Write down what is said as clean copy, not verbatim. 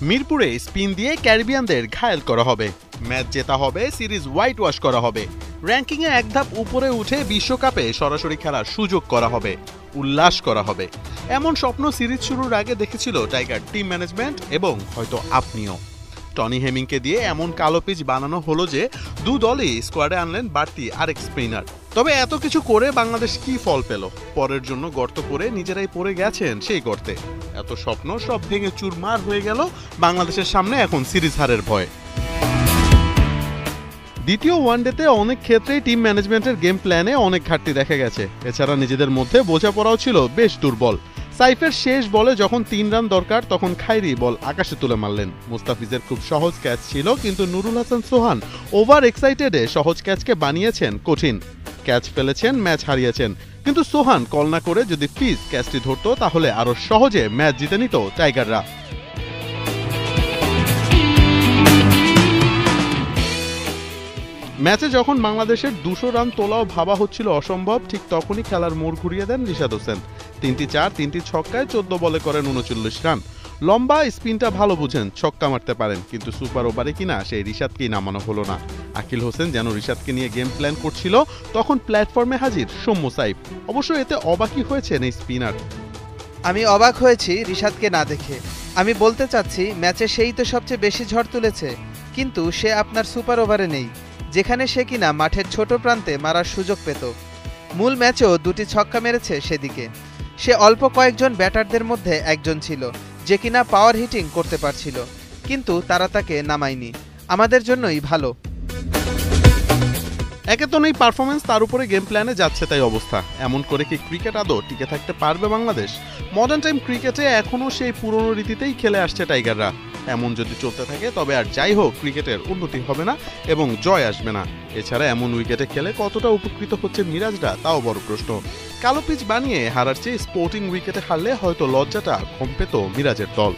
মিরপুরে স্পিন দিয়ে ক্যারিবিয়ানদের ঘায়েল করা হবে, ম্যাচ জেতা হবে, সিরিজ হোয়াইট ওয়াশ করা হবে, র্যাঙ্কিংয়ে এক ধাপ উপরে উঠে বিশ্বকাপে সরাসরি খেলার সুযোগ করা হবে, উল্লাস করা হবে। এমন স্বপ্ন সিরিজ শুরুর আগে দেখেছিল টাইগার টিম ম্যানেজমেন্ট এবং হয়তো আপনিও। টনি হেমিংকে দিয়ে এমন কালো পিচ বানানো হলো যে দু দলই স্কোয়াডে আনলেন বাড়তি আরেক স্পিনার। তবে এত কিছু করে বাংলাদেশ কি ফল পেল? পরের জন্য গর্ত করে নিজেরাই পড়ে গেছেন সেই গর্তে। এত স্বপ্ন সব ভেঙে চুরমার হয়ে গেল বাংলাদেশের সামনে এখন সিরিজ হারের ভয়। দ্বিতীয় ওয়ানডেতে অনেক ক্ষেত্রেই টিম ম্যানেজমেন্টের গেম প্ল্যানে অনেক ঘাটতি দেখা গেছে। এছাড়া নিজেদের মধ্যে বোঝাপড়াও ছিল বেশ দুর্বল। সাইফের শেষ বলে যখন 3 রান দরকার তখন খাইরি বল আকাশে তুলে মারলেন। মুস্তাফিজের খুব সহজ ক্যাচ ছিল, কিন্তু নুরুল হাসান সোহান ওভার এক্সাইটেডে সহজ ক্যাচকে বানিয়েছেন কঠিন। ক্যাচ ফেলেছেন, ম্যাচ হারিয়েছেন, কিন্তু সোহান কল না করে যদি ফিজ ক্যাচটি ধরত তাহলে আরো সহজে ম্যাচ জিতে নিত টাইগাররা। ম্যাচে যখন বাংলাদেশের 200 রান তোলাও ভাবা হচ্ছিল অসম্ভব, ঠিক তখনই খেলার মোড় ঘুরিয়ে দেন রিশাদ হোসেন। 3টি 4, 3টি ছক্কায় 14 বলে করেন 39 রান। লম্বা স্পিনটা ভালো বুঝেন, ছক্কা মারতে পারেন, কিন্তু সুপার ওভারে কিনা সেই রিশাদকেই নামানো হলো না। আকিল হোসেন যেন রিশাদকে নিয়ে গেম প্ল্যান করছিল, তখন প্ল্যাটফর্মে হাজির সৌম্য সাইফ। অবশ্য এতে অবাকই হয়েছেন এই স্পিনার। আমি অবাক হয়েছি রিশাদকে না দেখে। আমি বলতে চাচ্ছি ম্যাচে সেই তো সবচেয়ে বেশি ঝড় তুলেছে, কিন্তু সে আপনার সুপার ওভারে নেই, যেখানে সে কিনা মাঠের ছোট প্রান্তে মারার সুযোগ পেত। মূল ম্যাচেও 2টি ছক্কা মেরেছে সেদিকে। সে অল্প কয়েকজন ব্যাটারদের মধ্যে একজন ছিল যে কিনা পাওয়ার হিটিং করতে পারছিল, কিন্তু তারা তাকে নামায়নি। আমাদের জন্যই ভালো। একে তো নেই পারফরমেন্স, তার উপরে গেম প্ল্যানে যাচ্ছে তাই অবস্থা। এমন করে কি ক্রিকেট আদৌ টিকে থাকতে পারবে বাংলাদেশ? মডার্ন টাইম ক্রিকেটে এখনও সেই পুরনো রীতিতেই খেলে আসছে টাইগাররা। এমন যদি চলতে থাকে তবে আর যাই হোক ক্রিকেটের উন্নতি হবে না এবং জয় আসবে না। এছাড়া এমন উইকেটে খেলে কতটা উপকৃত হচ্ছে মিরাজরা তাও বড় প্রশ্ন। কালো পিচ বানিয়ে হারার চেয়ে স্পোর্টিং উইকেটে হারলে হয়তো লজ্জাটা কম পেত মিরাজের দল।